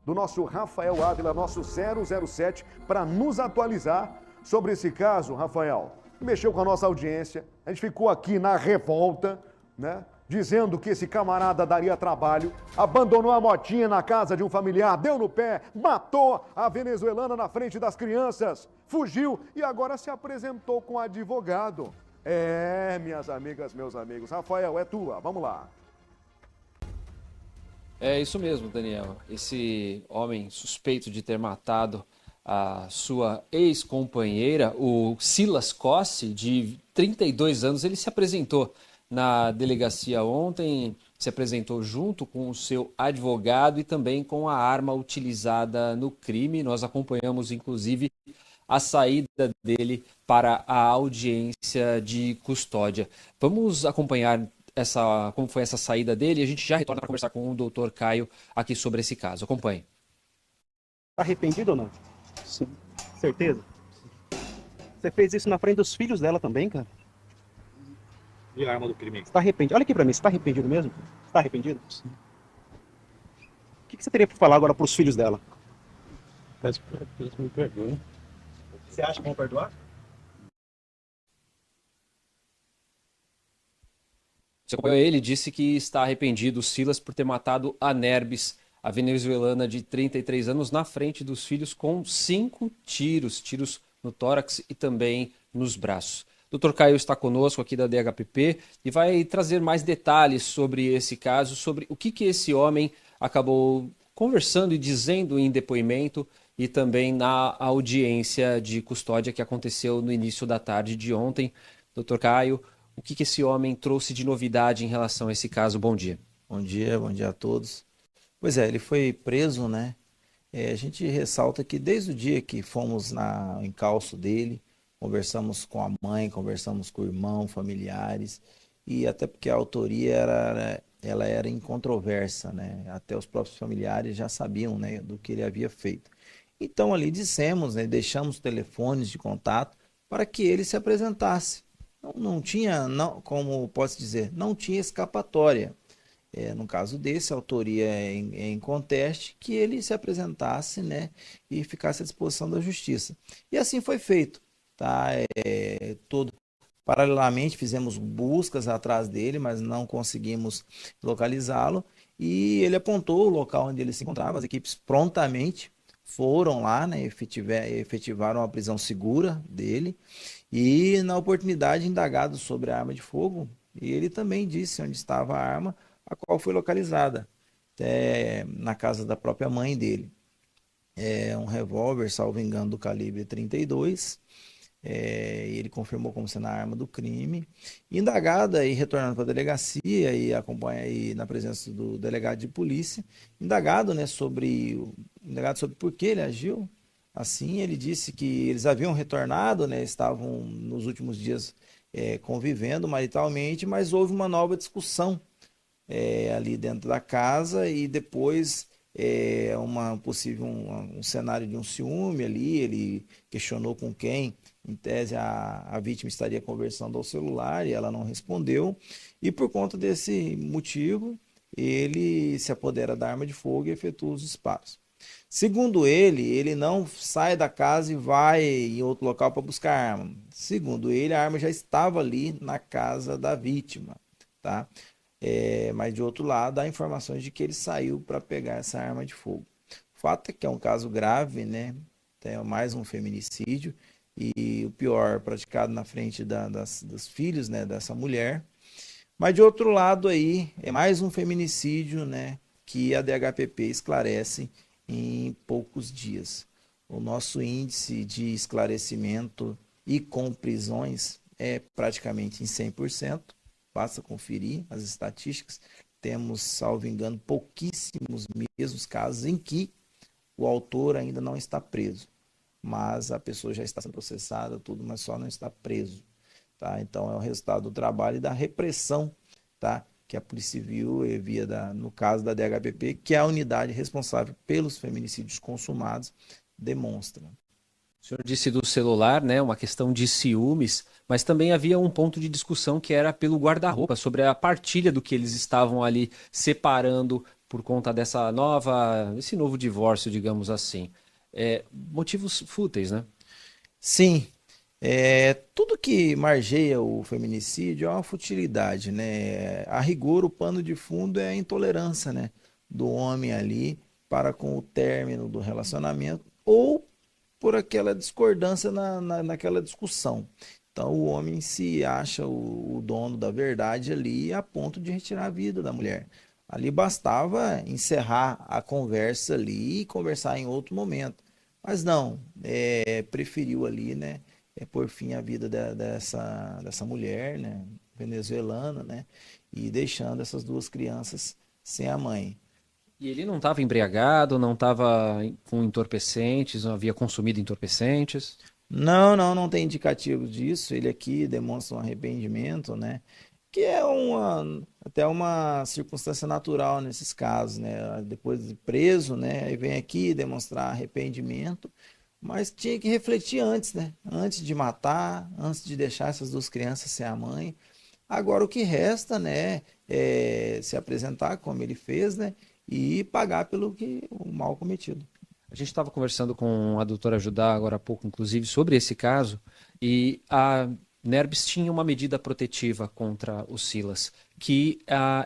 do nosso Rafael Ávila, nosso 007, para nos atualizar sobre esse caso, Rafael. Mexeu com a nossa audiência, a gente ficou aqui na revolta, né? Dizendo que esse camarada daria trabalho, abandonou a motinha na casa de um familiar, deu no pé, matou a venezuelana na frente das crianças, fugiu e agora se apresentou com advogado. Minhas amigas, meus amigos. Rafael, é tua, vamos lá. É isso mesmo, Daniel. Esse homem suspeito de ter matado a sua ex-companheira, o Silas Cossi, de 32 anos, ele se apresentou na delegacia ontem, se apresentou junto com o seu advogado e também com a arma utilizada no crime. Nós acompanhamos, inclusive, a saída dele para a audiência de custódia. Vamos acompanhar como foi essa saída dele e a gente já retorna para conversar com o doutor Caio aqui sobre esse caso. Acompanhe. Tá arrependido ou não? Sim. Certeza? Você fez isso na frente dos filhos dela também, cara? E a arma do crime? Você tá arrependido? Olha aqui pra mim, você tá arrependido mesmo? Você tá arrependido? Sim. O que você teria pra falar agora pros filhos dela? Peço para que eles me perdoem. Você acha que vão perdoar? Você acompanhou ele, disse que está arrependido, Silas, por ter matado a Nerbis, a venezuelana de 33 anos, na frente dos filhos com 5 tiros no tórax e também nos braços. Dr. Caio está conosco aqui da DHPP e vai trazer mais detalhes sobre esse caso, sobre o que esse homem acabou conversando e dizendo em depoimento e também na audiência de custódia que aconteceu no início da tarde de ontem. Dr. Caio, o que esse homem trouxe de novidade em relação a esse caso? Bom dia. Bom dia a todos. Pois é, ele foi preso, né? A gente ressalta que desde o dia que fomos no encalço dele, conversamos com a mãe, conversamos com o irmão, familiares, e até porque a autoria ela era incontroversa, né? Até os próprios familiares já sabiam, né, do que ele havia feito. Então ali dissemos, né, deixamos telefones de contato para que ele se apresentasse. Não tinha, como posso dizer, não tinha escapatória. No caso desse, a autoria é em conteste, que ele se apresentasse, né, e ficasse à disposição da justiça. E assim foi feito. Tá? Paralelamente fizemos buscas atrás dele, mas não conseguimos localizá-lo. E ele apontou o local onde ele se encontrava. As equipes prontamente foram lá, né, efetivaram a prisão segura dele. E na oportunidade indagado sobre a arma de fogo, e ele também disse onde estava a arma, a qual foi localizada na casa da própria mãe dele. É um revólver, salvo engano, do calibre 32. Ele confirmou como sendo a arma do crime. Indagada e retornando para a delegacia e acompanha aí na presença do delegado de polícia, indagado sobre por que ele agiu. Assim, ele disse que eles haviam retornado, né, estavam nos últimos dias convivendo maritalmente, mas houve uma nova discussão ali dentro da casa e depois um cenário de um ciúme ali. Ele questionou com quem, em tese, a vítima estaria conversando ao celular e ela não respondeu. E por conta desse motivo, ele se apodera da arma de fogo e efetua os disparos. Segundo ele não sai da casa e vai em outro local para buscar a arma. Segundo ele, a arma já estava ali na casa da vítima, tá? Mas de outro lado, há informações de que ele saiu para pegar essa arma de fogo. O fato é que é um caso grave, né? É mais um feminicídio e o pior, praticado na frente dos filhos, né, dessa mulher. Mas de outro lado aí, é mais um feminicídio, né, que a DHPP esclarece em poucos dias. O nosso índice de esclarecimento e com prisões é praticamente em 100%. Basta conferir as estatísticas. Temos, salvo engano, pouquíssimos mesmos casos em que o autor ainda não está preso, mas a pessoa já está sendo processada, tudo, mas só não está preso. Tá? Então é o resultado do trabalho e da repressão, tá, que a Polícia Civil, no caso da DHPP, que é a unidade responsável pelos feminicídios consumados, demonstra. O senhor disse do celular, né, uma questão de ciúmes, mas também havia um ponto de discussão que era pelo guarda-roupa, sobre a partilha do que eles estavam ali separando por conta esse novo divórcio, digamos assim. Motivos fúteis, né? Sim, tudo que margeia o feminicídio é uma futilidade, né? A rigor, o pano de fundo é a intolerância, né, do homem ali para com o término do relacionamento ou por aquela discordância naquela discussão. Então, o homem se acha o dono da verdade ali a ponto de retirar a vida da mulher. Ali bastava encerrar a conversa ali e conversar em outro momento. Mas não, preferiu ali, né, pôr fim à vida dessa mulher, né, venezuelana, né, e deixando essas duas crianças sem a mãe. E ele não estava embriagado, não estava com entorpecentes, não havia consumido entorpecentes. Não, não, não tem indicativos disso. Ele aqui demonstra um arrependimento, né? Que é até uma circunstância natural nesses casos, né? Depois de preso, né? Aí vem aqui demonstrar arrependimento, mas tinha que refletir antes, né? Antes de matar, antes de deixar essas duas crianças sem a mãe. Agora o que resta, né? É se apresentar como ele fez, né? E pagar o mal cometido. A gente estava conversando com a doutora Judá agora há pouco, inclusive, sobre esse caso, e a Nerbis tinha uma medida protetiva contra o Silas, que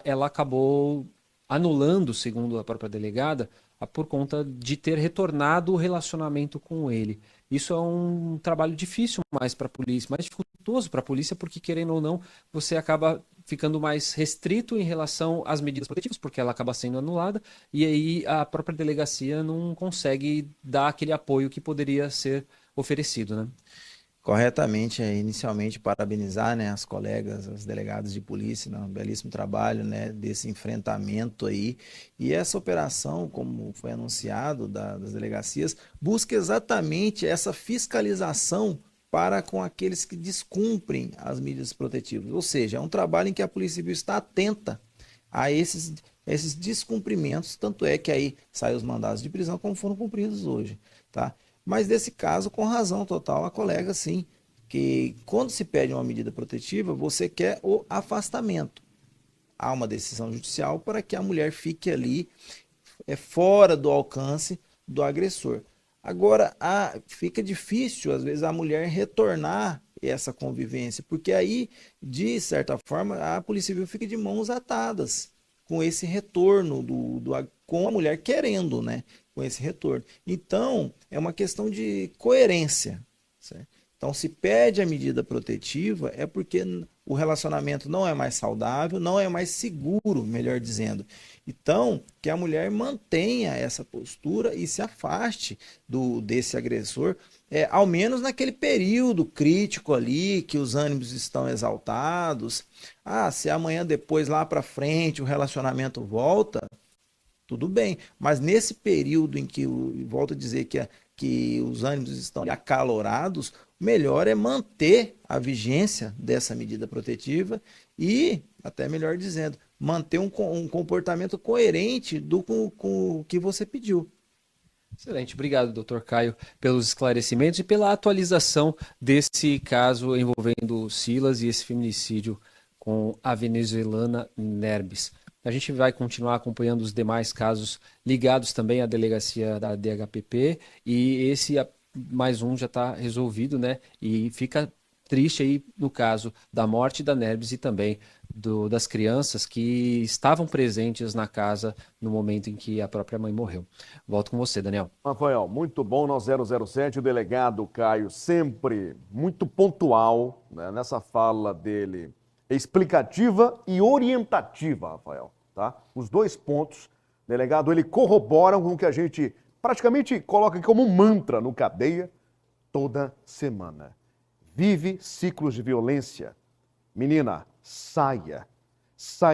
ela acabou anulando, segundo a própria delegada, por conta de ter retornado o relacionamento com ele. Isso é um trabalho difícil mais para a polícia, mais dificultoso para a polícia, porque, querendo ou não, você acaba ficando mais restrito em relação às medidas protetivas, porque ela acaba sendo anulada, e aí a própria delegacia não consegue dar aquele apoio que poderia ser oferecido, né? Corretamente, inicialmente parabenizar, né, as colegas, as delegadas de polícia, né, um belíssimo trabalho, né, desse enfrentamento aí. E essa operação, como foi anunciado das delegacias, busca exatamente essa fiscalização para com aqueles que descumprem as medidas protetivas. Ou seja, é um trabalho em que a Polícia Civil está atenta a esses descumprimentos, tanto é que aí saem os mandados de prisão como foram cumpridos hoje, tá? Mas nesse caso, com razão total, a colega sim, que quando se pede uma medida protetiva, você quer o afastamento. Há uma decisão judicial para que a mulher fique ali fora do alcance do agressor. Agora, fica difícil, às vezes, a mulher retornar essa convivência, porque aí, de certa forma, a Polícia Civil fica de mãos atadas com esse retorno com a mulher querendo, né? Com esse retorno. Então, é uma questão de coerência, certo? Então, se pede a medida protetiva, é porque o relacionamento não é mais saudável, não é mais seguro, melhor dizendo. Então, que a mulher mantenha essa postura e se afaste desse agressor, ao menos naquele período crítico ali, que os ânimos estão exaltados. Se amanhã depois, lá para frente, o relacionamento volta, tudo bem, mas nesse período em que, volto a dizer que os ânimos estão acalorados, melhor é manter a vigência dessa medida protetiva e, até melhor dizendo, manter um comportamento coerente com o que você pediu. Excelente, obrigado, doutor Caio, pelos esclarecimentos e pela atualização desse caso envolvendo o Silas e esse feminicídio com a venezuelana Nerbis. A gente vai continuar acompanhando os demais casos ligados também à delegacia da DHPP e esse mais um já está resolvido, né? E fica triste aí no caso da morte da Nerbis e também das crianças que estavam presentes na casa no momento em que a própria mãe morreu. Volto com você, Daniel. Rafael, muito bom no 007, o delegado Caio sempre muito pontual, né, nessa fala dele, explicativa e orientativa, Rafael, tá? Os dois pontos, delegado, ele corroboram com o que a gente praticamente coloca aqui como um mantra no Cadeia toda semana. Vive ciclos de violência. Menina, saia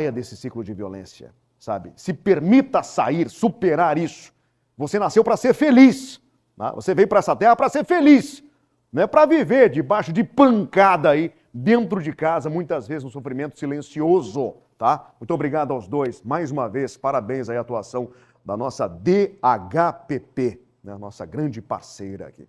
desse ciclo de violência, sabe? Se permita sair, superar isso. Você nasceu para ser feliz, tá? Você veio para essa terra para ser feliz, não é para viver debaixo de pancada aí, dentro de casa, muitas vezes um sofrimento silencioso, tá? Muito obrigado aos dois, mais uma vez, parabéns aí à atuação da nossa DHPP, né? Nossa grande parceira aqui.